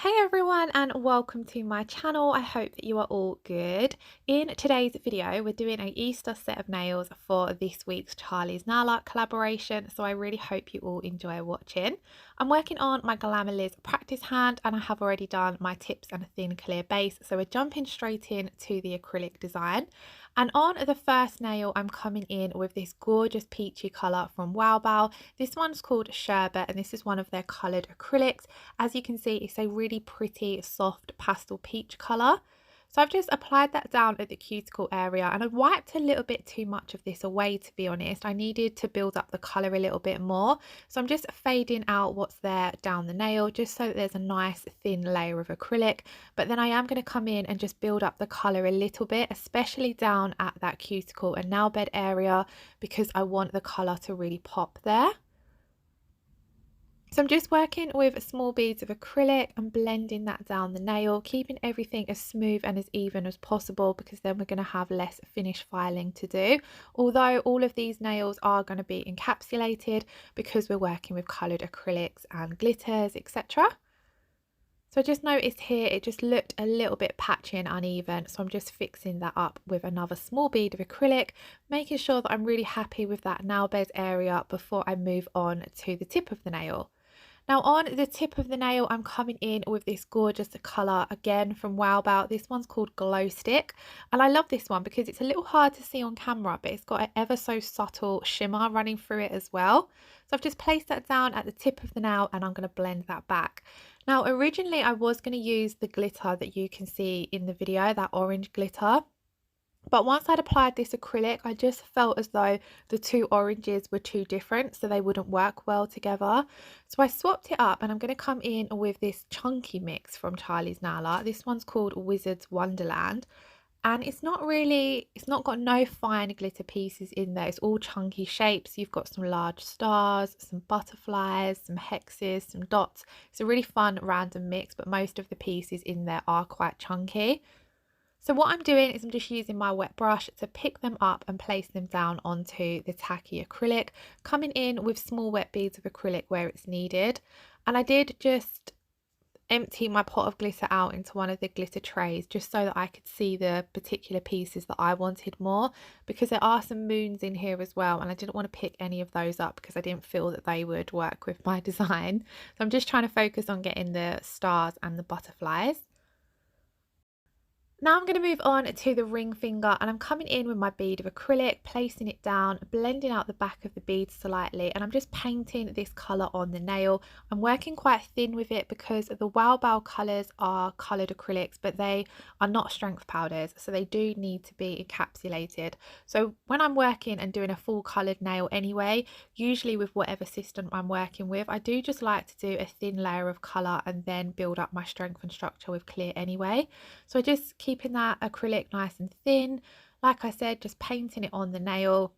Hey everyone, and welcome to my channel. I hope that you are all good. In today's video we're doing an Easter set of nails for this week's Charlie's Nail Art collaboration, so I really hope you all enjoy watching. I'm working on my Glamerliz practice hand and I have already done my tips and a thin clear base, so we're jumping straight in to the acrylic design. And on the first nail I'm coming in with this gorgeous peachy colour from WowBao. This one's called Sherbet and this is one of their coloured acrylics. As you can see, it's a really pretty soft pastel peach colour. So I've just applied that down at the cuticle area and I wiped a little bit too much of this away, to be honest. I needed to build up the colour a little bit more. So I'm just fading out what's there down the nail just so that there's a nice thin layer of acrylic. But then I am going to come in and just build up the colour a little bit, especially down at that cuticle and nail bed area, because I want the colour to really pop there. So I'm just working with small beads of acrylic and blending that down the nail, keeping everything as smooth and as even as possible, because then we're going to have less finish filing to do. Although all of these nails are going to be encapsulated because we're working with coloured acrylics and glitters, etc. So I just noticed here it just looked a little bit patchy and uneven, so I'm just fixing that up with another small bead of acrylic, making sure that I'm really happy with that nail bed area before I move on to the tip of the nail. Now on the tip of the nail, I'm coming in with this gorgeous colour again from WowBao. This one's called Glow Stick, and I love this one because it's a little hard to see on camera, but it's got an ever so subtle shimmer running through it as well. So I've just placed that down at the tip of the nail and I'm going to blend that back. Now originally I was going to use the glitter that you can see in the video, that orange glitter. But once I'd applied this acrylic, I just felt as though the two oranges were too different, so they wouldn't work well together. So I swapped it up and I'm going to come in with this chunky mix from Charlie's Nail Art. This one's called Wizard's Wonderland. And it's not got no fine glitter pieces in there. It's all chunky shapes. You've got some large stars, some butterflies, some hexes, some dots. It's a really fun random mix, but most of the pieces in there are quite chunky. So what I'm doing is I'm just using my wet brush to pick them up and place them down onto the tacky acrylic, coming in with small wet beads of acrylic where it's needed. And I did just empty my pot of glitter out into one of the glitter trays just so that I could see the particular pieces that I wanted more, because there are some moons in here as well and I didn't want to pick any of those up because I didn't feel that they would work with my design. So I'm just trying to focus on getting the stars and the butterflies. Now I'm going to move on to the ring finger and I'm coming in with my bead of acrylic, placing it down, blending out the back of the bead slightly, and I'm just painting this colour on the nail. I'm working quite thin with it because the WowBao colours are coloured acrylics, but they are not strength powders, so they do need to be encapsulated. So when I'm working and doing a full coloured nail anyway, usually with whatever system I'm working with, I do just like to do a thin layer of colour and then build up my strength and structure with clear anyway. So I just keeping that acrylic nice and thin, like I said, just painting it on the nail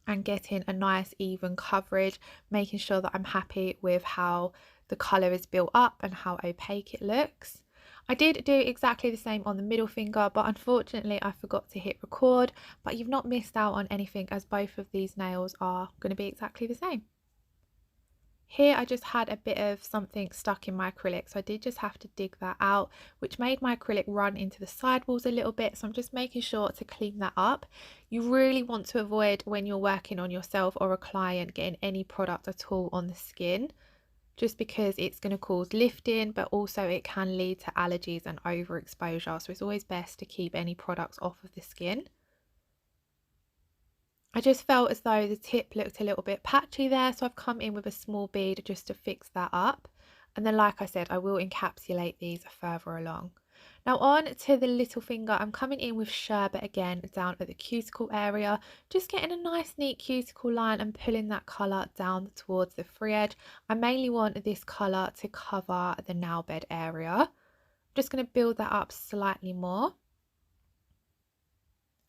and getting a nice even coverage, making sure that I'm happy with how the colour is built up and how opaque it looks. I did do exactly the same on the middle finger, but unfortunately I forgot to hit record, but you've not missed out on anything as both of these nails are going to be exactly the same. Here I just had a bit of something stuck in my acrylic, so I did just have to dig that out, which made my acrylic run into the sidewalls a little bit, so I'm just making sure to clean that up. You really want to avoid, when you're working on yourself or a client, getting any product at all on the skin, just because it's going to cause lifting, but also it can lead to allergies and overexposure, so it's always best to keep any products off of the skin. I just felt as though the tip looked a little bit patchy there, so I've come in with a small bead just to fix that up. And then, like I said, I will encapsulate these further along. Now on to the little finger, I'm coming in with Sherbet again down at the cuticle area, just getting a nice neat cuticle line and pulling that colour down towards the free edge. I mainly want this colour to cover the nail bed area. I'm just going to build that up slightly more.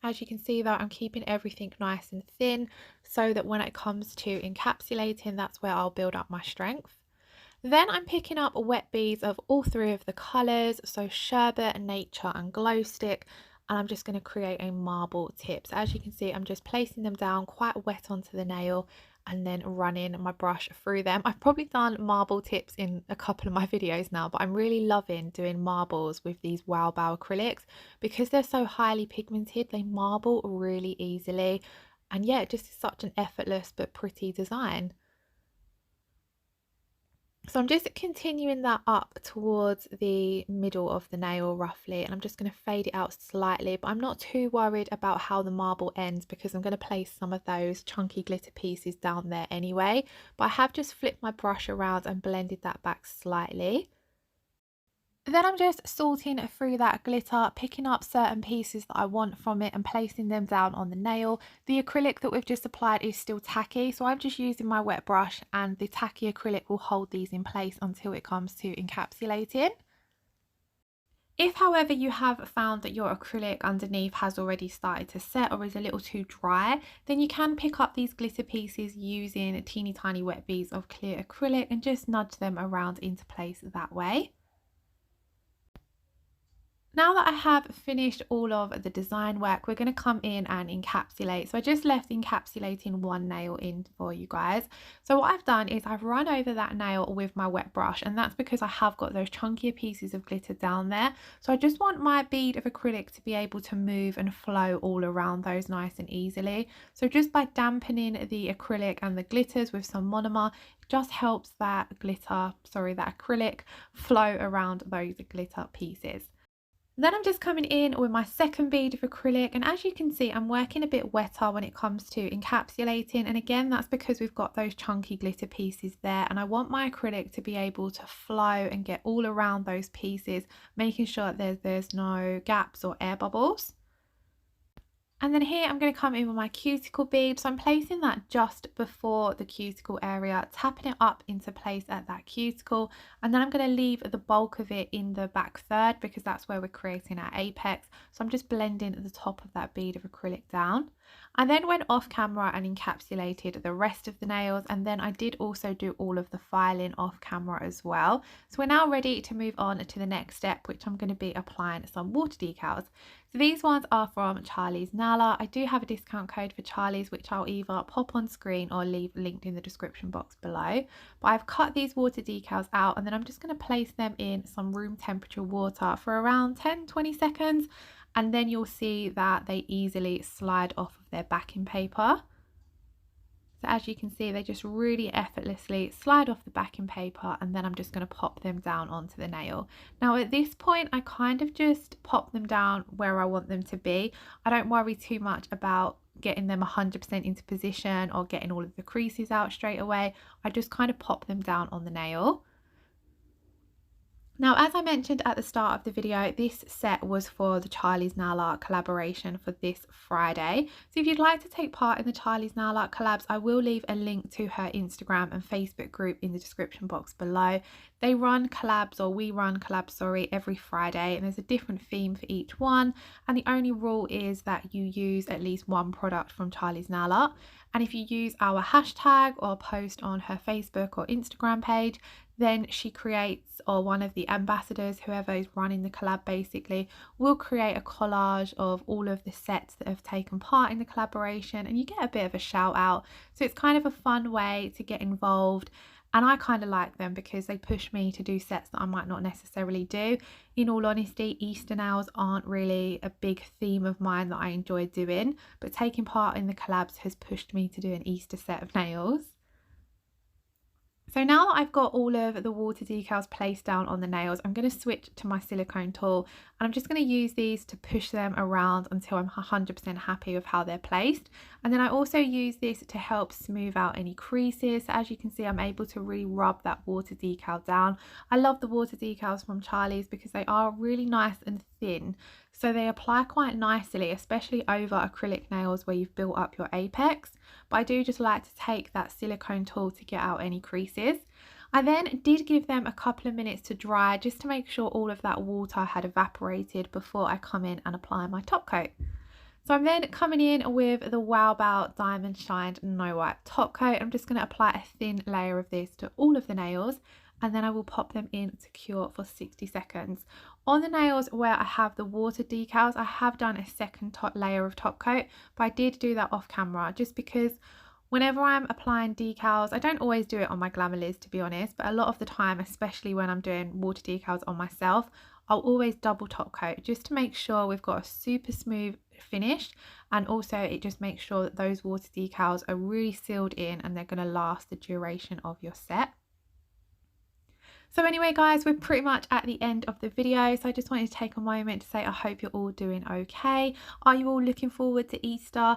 As you can see though, I'm keeping everything nice and thin so that when it comes to encapsulating, that's where I'll build up my strength. Then I'm picking up wet beads of all three of the colours, so Sherbet, Nature and Glow Stick, and I'm just going to create a marble tip. So as you can see, I'm just placing them down quite wet onto the nail and then running my brush through them. I've probably done marble tips in a couple of my videos now, but I'm really loving doing marbles with these WowBao acrylics because they're so highly pigmented. They marble really easily, and yeah, it just is such an effortless but pretty design. So I'm just continuing that up towards the middle of the nail roughly, and I'm just going to fade it out slightly, but I'm not too worried about how the marble ends because I'm going to place some of those chunky glitter pieces down there anyway. But I have just flipped my brush around and blended that back slightly. Then I'm just sorting through that glitter, picking up certain pieces that I want from it and placing them down on the nail. The acrylic that we've just applied is still tacky, so I'm just using my wet brush, and the tacky acrylic will hold these in place until it comes to encapsulating. If, however, you have found that your acrylic underneath has already started to set or is a little too dry, then you can pick up these glitter pieces using teeny tiny wet beads of clear acrylic and just nudge them around into place that way. Now that I have finished all of the design work, we're going to come in and encapsulate. So I just left encapsulating one nail in for you guys. So what I've done is I've run over that nail with my wet brush, and that's because I have got those chunkier pieces of glitter down there. So I just want my bead of acrylic to be able to move and flow all around those nice and easily. So just by dampening the acrylic and the glitters with some monomer, it just helps that acrylic flow around those glitter pieces. Then I'm just coming in with my second bead of acrylic, and as you can see, I'm working a bit wetter when it comes to encapsulating, and again that's because we've got those chunky glitter pieces there, and I want my acrylic to be able to flow and get all around those pieces, making sure that there's no gaps or air bubbles. And then here I'm going to come in with my cuticle bead, so I'm placing that just before the cuticle area, tapping it up into place at that cuticle, and then I'm going to leave the bulk of it in the back third because that's where we're creating our apex. So I'm just blending the top of that bead of acrylic down. I then went off camera and encapsulated the rest of the nails, and then I did also do all of the filing off camera as well. So we're now ready to move on to the next step, which I'm going to be applying some water decals. So these ones are from Charlie's Nail Art. I do have a discount code for Charlie's, which I'll either pop on screen or leave linked in the description box below. But I've cut these water decals out, and then I'm just going to place them in some room temperature water for around 10-20 seconds. And then you'll see that they easily slide off of their backing paper. So as you can see, they just really effortlessly slide off the backing paper, and then I'm just going to pop them down onto the nail. Now at this point, I kind of just pop them down where I want them to be. I don't worry too much about getting them 100% into position or getting all of the creases out straight away. I just kind of pop them down on the nail. Now, as I mentioned at the start of the video, this set was for the Charlie's Nail Art collaboration for this Friday. So if you'd like to take part in the Charlie's Nail Art collabs, I will leave a link to her Instagram and Facebook group in the description box below. They run collabs, or we run collabs, sorry, every Friday, and there's a different theme for each one. And the only rule is that you use at least one product from Charlie's Nail Art. And if you use our hashtag or post on her Facebook or Instagram page, then she creates, or one of the ambassadors, whoever is running the collab basically, will create a collage of all of the sets that have taken part in the collaboration, and you get a bit of a shout out. So it's kind of a fun way to get involved, and I kind of like them because they push me to do sets that I might not necessarily do. In all honesty, Easter nails aren't really a big theme of mine that I enjoy doing, but taking part in the collabs has pushed me to do an Easter set of nails. So now that I've got all of the water decals placed down on the nails, I'm going to switch to my silicone tool, and I'm just going to use these to push them around until I'm 100% happy with how they're placed. And then I also use this to help smooth out any creases. So as you can see, I'm able to really rub that water decal down. I love the water decals from Charlie's because they are really nice and thin, so they apply quite nicely, especially over acrylic nails where you've built up your apex. But I do just like to take that silicone tool to get out any creases. I then did give them a couple of minutes to dry just to make sure all of that water had evaporated before I come in and apply my top coat. So I'm then coming in with the WowBao Diamond Shined No Wipe top coat. I'm just going to apply a thin layer of this to all of the nails, and then I will pop them in to cure for 60 seconds. On the nails where I have the water decals, I have done a second layer of top coat, but I did do that off camera just because Whenever I'm applying decals, I don't always do it on my Glamerliz to be honest, but a lot of the time, especially when I'm doing water decals on myself, I'll always double top coat just to make sure we've got a super smooth finish, and also it just makes sure that those water decals are really sealed in and they're going to last the duration of your set. So anyway guys, we're pretty much at the end of the video, so I just wanted to take a moment to say I hope you're all doing okay. Are you all looking forward to Easter?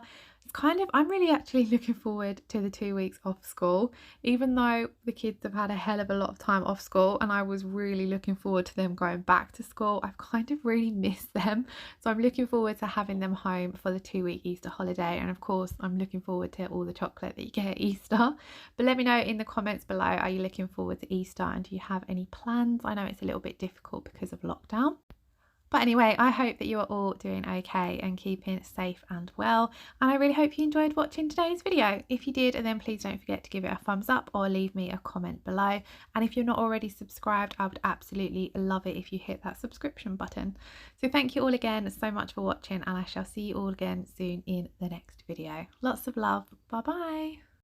I'm really actually looking forward to the 2 weeks off school, even though the kids have had a hell of a lot of time off school and I was really looking forward to them going back to school. I've kind of really missed them, so I'm looking forward to having them home for the 2-week Easter holiday, and of course I'm looking forward to all the chocolate that you get at Easter. But let me know in the comments below, are you looking forward to Easter and do you have any plans? I know it's a little bit difficult because of lockdown. But anyway, I hope that you are all doing okay and keeping safe and well. And I really hope you enjoyed watching today's video. If you did, then please don't forget to give it a thumbs up or leave me a comment below. And if you're not already subscribed, I would absolutely love it if you hit that subscription button. So thank you all again so much for watching, and I shall see you all again soon in the next video. Lots of love. Bye bye.